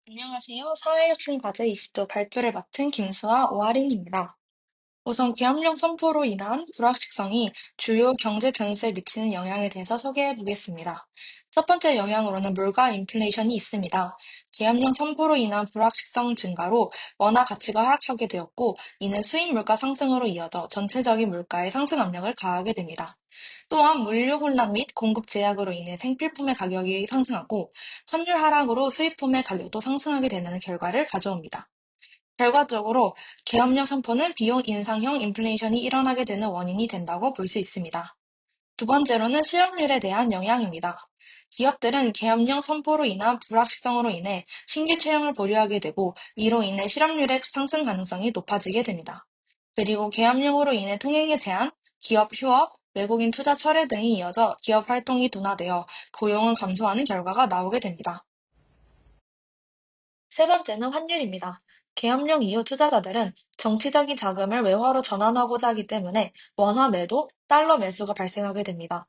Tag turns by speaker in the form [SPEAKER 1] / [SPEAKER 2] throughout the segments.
[SPEAKER 1] 안녕하세요. 사회혁신 과제 20도 발표를 맡은 김수아 오하린입니다. 우선 계엄령 선포로 인한 불확실성이 주요 경제 변수에 미치는 영향에 대해서 소개해 보겠습니다. 첫 번째 영향으로는 물가 인플레이션이 있습니다. 계엄령 선포로 인한 불확실성 증가로 원화 가치가 하락하게 되었고, 이는 수입 물가 상승으로 이어져 전체적인 물가에 상승 압력을 가하게 됩니다. 또한 물류 혼란 및 공급 제약으로 인해 생필품의 가격이 상승하고, 환율 하락으로 수입품의 가격도 상승하게 되는 결과를 가져옵니다. 결과적으로 계엄령 선포는 비용 인상형 인플레이션이 일어나게 되는 원인이 된다고 볼 수 있습니다. 두 번째로는 실업률에 대한 영향입니다. 기업들은 계엄령 선포로 인한 불확실성으로 인해 신규 채용을 보류하게 되고, 이로 인해 실업률의 상승 가능성이 높아지게 됩니다. 그리고 계엄령으로 인해 통행의 제한, 기업 휴업, 외국인 투자 철회 등이 이어져 기업 활동이 둔화되어 고용은 감소하는 결과가 나오게 됩니다. 세 번째는 환율입니다. 계엄령 이후 투자자들은 정치적인 자금을 외화로 전환하고자 하기 때문에 원화 매도, 달러 매수가 발생하게 됩니다.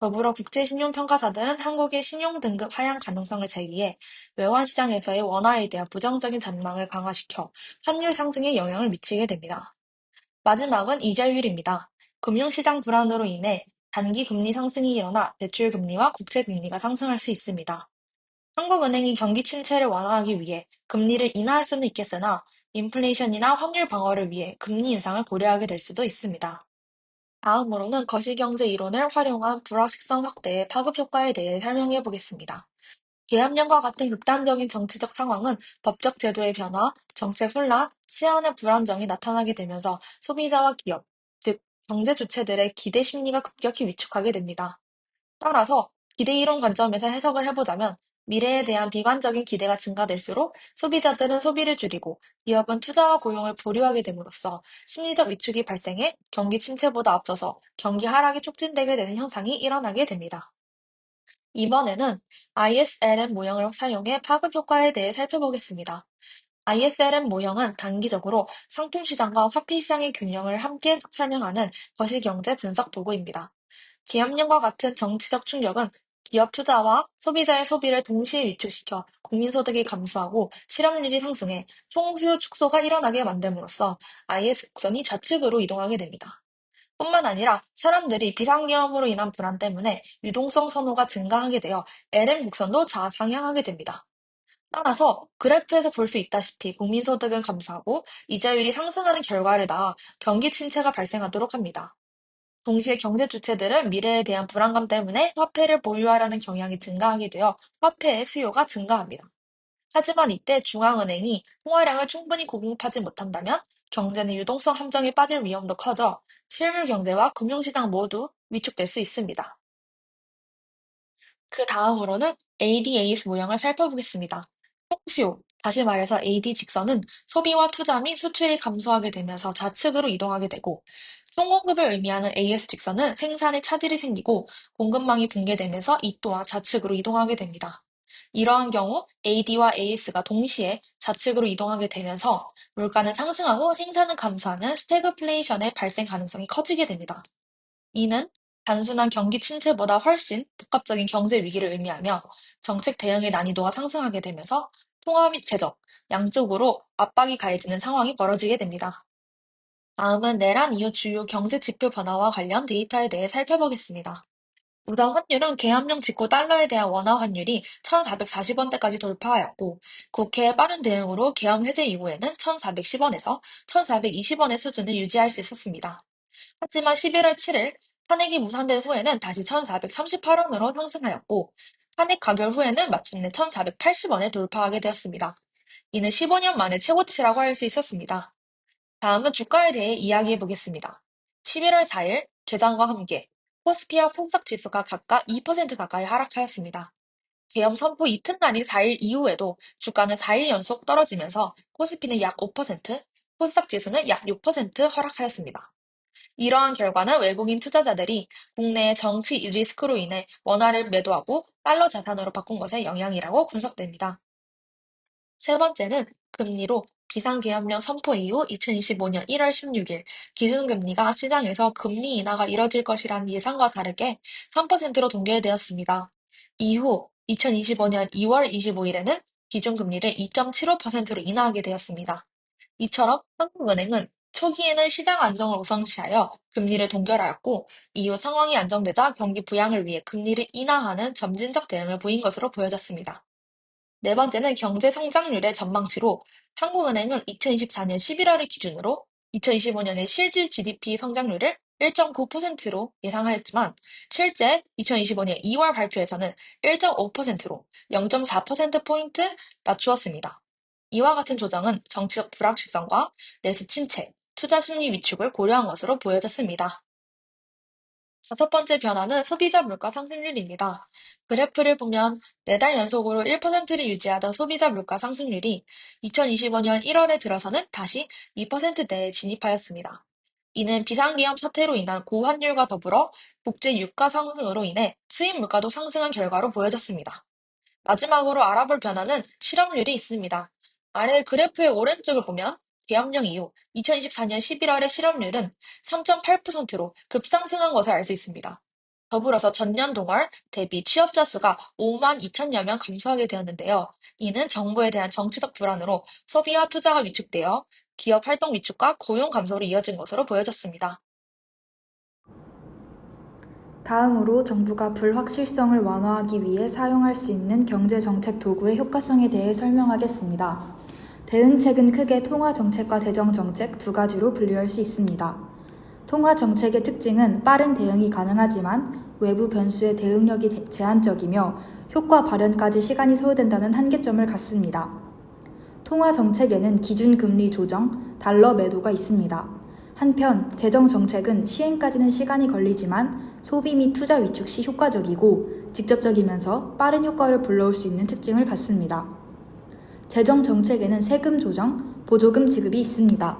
[SPEAKER 1] 더불어 국제신용평가사들은 한국의 신용등급 하향 가능성을 제기해 외환 시장에서의 원화에 대한 부정적인 전망을 강화시켜 환율 상승에 영향을 미치게 됩니다. 마지막은 이자율입니다. 금융시장 불안으로 인해 단기 금리 상승이 일어나 대출 금리와 국채 금리가 상승할 수 있습니다. 한국은행이 경기 침체를 완화하기 위해 금리를 인하할 수는 있겠으나, 인플레이션이나 환율 방어를 위해 금리 인상을 고려하게 될 수도 있습니다. 다음으로는 거시경제 이론을 활용한 불확실성 확대의 파급 효과에 대해 설명해 보겠습니다. 계엄령과 같은 극단적인 정치적 상황은 법적 제도의 변화, 정책 혼란, 치안의 불안정이 나타나게 되면서 소비자와 기업, 즉 경제 주체들의 기대 심리가 급격히 위축하게 됩니다. 따라서 기대 이론 관점에서 해석을 해보자면, 미래에 대한 비관적인 기대가 증가될수록 소비자들은 소비를 줄이고, 기업은 투자와 고용을 보류하게 됨으로써 심리적 위축이 발생해 경기 침체보다 앞서서 경기 하락이 촉진되게 되는 현상이 일어나게 됩니다. 이번에는 ISLM 모형을 사용해 파급 효과에 대해 살펴보겠습니다. ISLM 모형은 단기적으로 상품 시장과 화폐 시장의 균형을 함께 설명하는 거시경제 분석 도구입니다. 계엄령과 같은 정치적 충격은 기업 투자와 소비자의 소비를 동시에 위축시켜 국민소득이 감소하고 실업률이 상승해 총수요 축소가 일어나게 만듦으로써 IS 곡선이 좌측으로 이동하게 됩니다. 뿐만 아니라 사람들이 비상계엄으로 인한 불안 때문에 유동성 선호가 증가하게 되어 LM 곡선도 좌상향하게 됩니다. 따라서 그래프에서 볼 수 있다시피 국민소득은 감소하고 이자율이 상승하는 결과를 낳아 경기 침체가 발생하도록 합니다. 동시에 경제 주체들은 미래에 대한 불안감 때문에 화폐를 보유하려는 경향이 증가하게 되어 화폐의 수요가 증가합니다. 하지만 이때 중앙은행이 통화량을 충분히 공급하지 못한다면 경제는 유동성 함정에 빠질 위험도 커져 실물 경제와 금융시장 모두 위축될 수 있습니다. 그 다음으로는 ADAS 모형을 살펴보겠습니다. 총수요, 다시 말해서 AD 직선은 소비와 투자 및 수출이 감소하게 되면서 좌측으로 이동하게 되고, 총공급을 의미하는 AS 직선은 생산에 차질이 생기고 공급망이 붕괴되면서 이 또한 좌측으로 이동하게 됩니다. 이러한 경우 AD와 AS가 동시에 좌측으로 이동하게 되면서 물가는 상승하고 생산은 감소하는 스태그플레이션의 발생 가능성이 커지게 됩니다. 이는 단순한 경기 침체보다 훨씬 복합적인 경제 위기를 의미하며 정책 대응의 난이도가 상승하게 되면서 통화 및 재정, 양쪽으로 압박이 가해지는 상황이 벌어지게 됩니다. 다음은 내란 이후 주요 경제 지표 변화와 관련 데이터에 대해 살펴보겠습니다. 우선 환율은 계엄령 직후 달러에 대한 원화 환율이 1,440원대까지 돌파하였고, 국회의 빠른 대응으로 계엄 해제 이후에는 1,410원에서 1,420원의 수준을 유지할 수 있었습니다. 하지만 11월 7일 탄핵이 무산된 후에는 다시 1,438원으로 상승하였고, 탄핵 가결 후에는 마침내 1,480원에 돌파하게 되었습니다. 이는 15년 만에 최고치라고 할 수 있었습니다. 다음은 주가에 대해 이야기해 보겠습니다. 11월 4일 개장과 함께 코스피와 코스닥 지수가 각각 2% 가까이 하락하였습니다. 계엄 선포 이튿날인 4일 이후에도 주가는 4일 연속 떨어지면서 코스피는 약 5%, 코스닥 지수는 약 6% 하락하였습니다. 이러한 결과는 외국인 투자자들이 국내의 정치 리스크로 인해 원화를 매도하고 달러 자산으로 바꾼 것의 영향이라고 분석됩니다. 세 번째는 금리로 비상계엄령 선포 이후 2025년 1월 16일 기준금리가 시장에서 금리 인하가 이뤄질 것이라는 예상과 다르게 3%로 동결되었습니다. 이후 2025년 2월 25일에는 기준금리를 2.75%로 인하하게 되었습니다. 이처럼 한국은행은 초기에는 시장 안정을 우선시하여 금리를 동결하였고 이후 상황이 안정되자 경기 부양을 위해 금리를 인하하는 점진적 대응을 보인 것으로 보여졌습니다. 네 번째는 경제 성장률의 전망치로 한국은행은 2024년 11월을 기준으로 2025년의 실질 GDP 성장률을 1.9%로 예상하였지만 실제 2025년 2월 발표에서는 1.5%로 0.4%포인트 낮추었습니다. 이와 같은 조정은 정치적 불확실성과 내수 침체, 투자 심리 위축을 고려한 것으로 보여졌습니다. 다섯 번째 변화는 소비자 물가 상승률입니다. 그래프를 보면 4달 연속으로 1%를 유지하던 소비자 물가 상승률이 2025년 1월에 들어서는 다시 2%대에 진입하였습니다. 이는 비상기업 사태로 인한 고환율과 더불어 국제 유가 상승으로 인해 수입 물가도 상승한 결과로 보여졌습니다. 마지막으로 알아볼 변화는 실업률이 있습니다. 아래 그래프의 오른쪽을 보면 계엄령 이후 2024년 11월의 실업률은 3.8%로 급상승한 것을 알 수 있습니다. 더불어서 전년 동월 대비 취업자 수가 5만 2천여 명 감소하게 되었는데요. 이는 정부에 대한 정치적 불안으로 소비와 투자가 위축되어 기업 활동 위축과 고용 감소로 이어진 것으로 보여졌습니다.
[SPEAKER 2] 다음으로 정부가 불확실성을 완화하기 위해 사용할 수 있는 경제정책 도구의 효과성에 대해 설명하겠습니다. 대응책은 크게 통화정책과 재정정책 두 가지로 분류할 수 있습니다. 통화정책의 특징은 빠른 대응이 가능하지만 외부 변수의 대응력이 제한적이며 효과 발현까지 시간이 소요된다는 한계점을 갖습니다. 통화정책에는 기준금리 조정, 달러 매도가 있습니다. 한편 재정정책은 시행까지는 시간이 걸리지만 소비 및 투자 위축 시 효과적이고 직접적이면서 빠른 효과를 불러올 수 있는 특징을 갖습니다. 재정정책에는 세금 조정, 보조금 지급이 있습니다.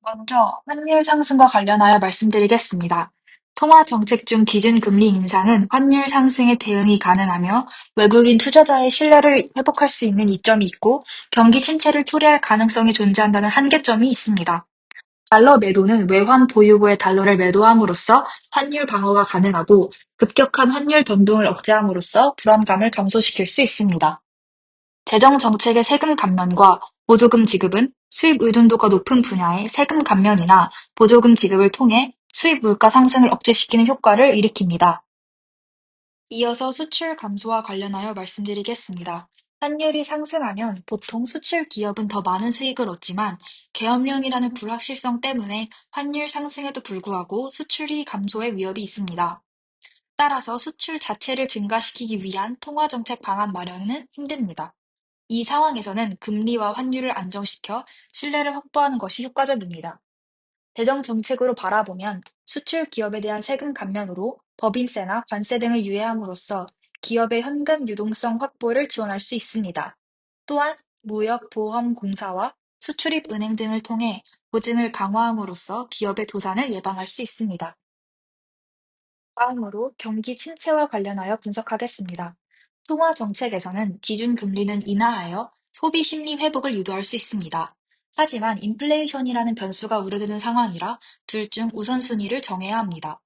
[SPEAKER 2] 먼저 환율 상승과 관련하여 말씀드리겠습니다. 통화 정책 중 기준금리 인상은 환율 상승에 대응이 가능하며 외국인 투자자의 신뢰를 회복할 수 있는 이점이 있고 경기 침체를 초래할 가능성이 존재한다는 한계점이 있습니다. 달러 매도는 외환 보유고의 달러를 매도함으로써 환율 방어가 가능하고 급격한 환율 변동을 억제함으로써 불안감을 감소시킬 수 있습니다. 재정 정책의 세금 감면과 보조금 지급은 수입 의존도가 높은 분야의 세금 감면이나 보조금 지급을 통해 수입 물가 상승을 억제시키는 효과를 일으킵니다. 이어서 수출 감소와 관련하여 말씀드리겠습니다. 환율이 상승하면 보통 수출 기업은 더 많은 수익을 얻지만 계엄령이라는 불확실성 때문에 환율 상승에도 불구하고 수출이 감소의 위협이 있습니다. 따라서 수출 자체를 증가시키기 위한 통화정책 방안 마련은 힘듭니다. 이 상황에서는 금리와 환율을 안정시켜 신뢰를 확보하는 것이 효과적입니다. 재정 정책으로 바라보면 수출 기업에 대한 세금 감면으로 법인세나 관세 등을 유예함으로써 기업의 현금 유동성 확보를 지원할 수 있습니다. 또한 무역 보험 공사와 수출입 은행 등을 통해 보증을 강화함으로써 기업의 도산을 예방할 수 있습니다. 다음으로 경기 침체와 관련하여 분석하겠습니다. 통화 정책에서는 기준금리는 인하하여 소비 심리 회복을 유도할 수 있습니다. 하지만 인플레이션이라는 변수가 우려되는 상황이라 둘 중 우선순위를 정해야 합니다.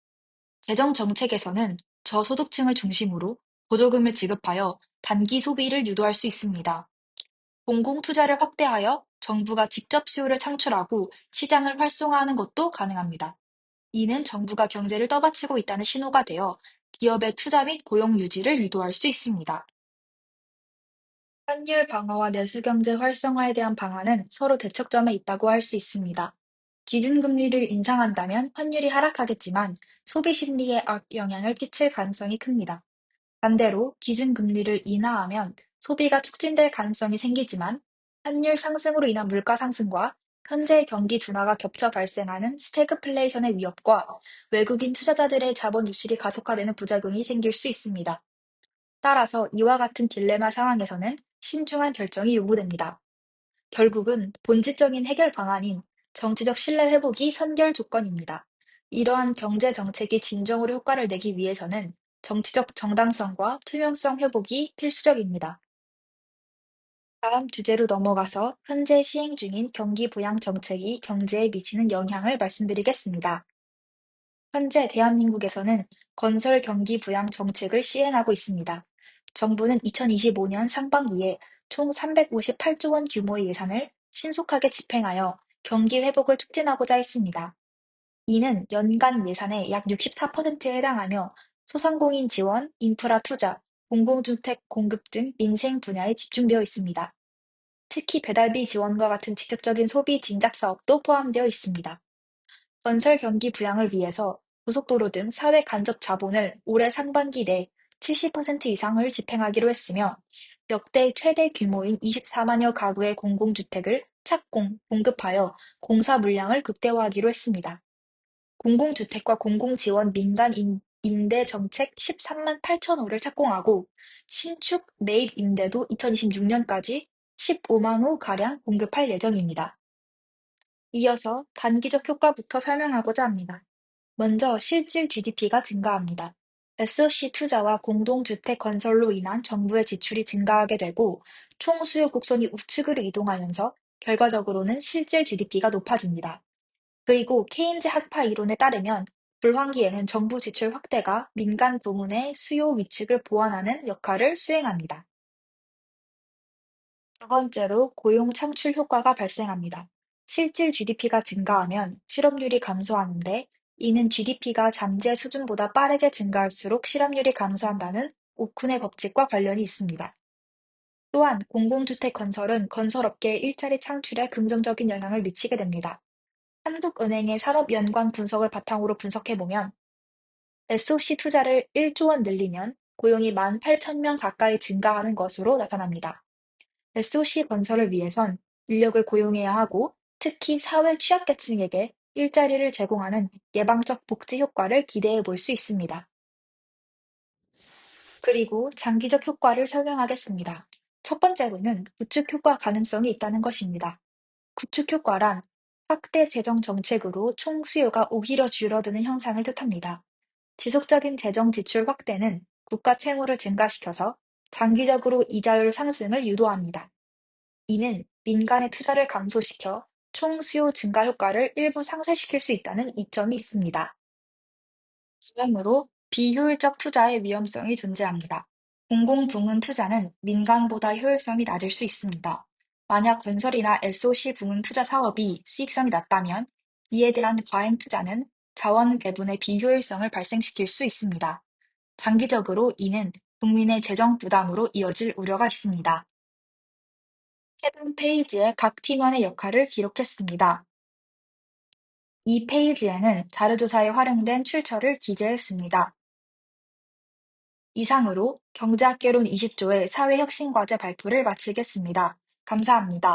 [SPEAKER 2] 재정 정책에서는 저소득층을 중심으로 보조금을 지급하여 단기 소비를 유도할 수 있습니다. 공공 투자를 확대하여 정부가 직접 수요를 창출하고 시장을 활성화하는 것도 가능합니다. 이는 정부가 경제를 떠받치고 있다는 신호가 되어 기업의 투자 및 고용 유지를 유도할 수 있습니다. 환율 방어와 내수경제 활성화에 대한 방안은 서로 대척점에 있다고 할 수 있습니다. 기준금리를 인상한다면 환율이 하락하겠지만 소비 심리에 악영향을 끼칠 가능성이 큽니다. 반대로 기준금리를 인하하면 소비가 촉진될 가능성이 생기지만 환율 상승으로 인한 물가 상승과 현재 경기 둔화가 겹쳐 발생하는 스태그플레이션의 위협과 외국인 투자자들의 자본 유출이 가속화되는 부작용이 생길 수 있습니다. 따라서 이와 같은 딜레마 상황에서는 신중한 결정이 요구됩니다. 결국은 본질적인 해결 방안인 정치적 신뢰 회복이 선결 조건입니다. 이러한 경제 정책이 진정으로 효과를 내기 위해서는 정치적 정당성과 투명성 회복이 필수적입니다. 다음 주제로 넘어가서 현재 시행 중인 경기 부양 정책이 경제에 미치는 영향을 말씀드리겠습니다. 현재 대한민국에서는 건설 경기 부양 정책을 시행하고 있습니다. 정부는 2025년 상반기에 총 358조 원 규모의 예산을 신속하게 집행하여 경기 회복을 촉진하고자 했습니다. 이는 연간 예산의 약 64%에 해당하며 소상공인 지원, 인프라 투자, 공공주택 공급 등 민생 분야에 집중되어 있습니다. 특히 배달비 지원과 같은 직접적인 소비 진작 사업도 포함되어 있습니다. 건설 경기 부양을 위해서 고속도로 등 사회 간접 자본을 올해 상반기 내 70% 이상을 집행하기로 했으며 역대 최대 규모인 24만여 가구의 공공주택을 착공, 공급하여 공사 물량을 극대화하기로 했습니다. 공공주택과 공공지원 민간 임대 정책 13만 8천 호를 착공하고 신축 매입 임대도 2026년까지 15만 호가량 공급할 예정입니다. 이어서 단기적 효과부터 설명하고자 합니다. 먼저 실질 GDP가 증가합니다. SOC 투자와 공동주택 건설로 인한 정부의 지출이 증가하게 되고 총 수요 곡선이 우측으로 이동하면서 결과적으로는 실질 GDP가 높아집니다. 그리고 케인즈 학파 이론에 따르면 불황기에는 정부 지출 확대가 민간 부문의 수요 위축을 보완하는 역할을 수행합니다. 두 번째로 고용 창출 효과가 발생합니다. 실질 GDP가 증가하면 실업률이 감소하는데 이는 GDP가 잠재 수준보다 빠르게 증가할수록 실업률이 감소한다는 오쿤의 법칙과 관련이 있습니다. 또한 공공주택 건설은 건설업계의 일자리 창출에 긍정적인 영향을 미치게 됩니다. 한국은행의 산업연관 분석을 바탕으로 분석해보면 SOC 투자를 1조 원 늘리면 고용이 18,000명 가까이 증가하는 것으로 나타납니다. SOC 건설을 위해선 인력을 고용해야 하고 특히 사회 취약계층에게 일자리를 제공하는 예방적 복지 효과를 기대해 볼 수 있습니다. 그리고 장기적 효과를 설명하겠습니다. 첫 번째로는 구축 효과 가능성이 있다는 것입니다. 구축 효과란 확대 재정 정책으로 총 수요가 오히려 줄어드는 현상을 뜻합니다. 지속적인 재정 지출 확대는 국가 채무를 증가시켜서 장기적으로 이자율 상승을 유도합니다. 이는 민간의 투자를 감소시켜 총 수요 증가 효과를 일부 상쇄시킬 수 있다는 이점이 있습니다. 다음으로 비효율적 투자의 위험성이 존재합니다. 공공부문 투자는 민간보다 효율성이 낮을 수 있습니다. 만약 건설이나 SOC 부문 투자 사업이 수익성이 낮다면 이에 대한 과잉 투자는 자원 배분의 비효율성을 발생시킬 수 있습니다. 장기적으로 이는 국민의 재정 부담으로 이어질 우려가 있습니다. 해당 페이지에 각 팀원의 역할을 기록했습니다. 이 페이지에는 자료조사에 활용된 출처를 기재했습니다. 이상으로 경제학개론 20조의 사회혁신과제 발표를 마치겠습니다. 감사합니다.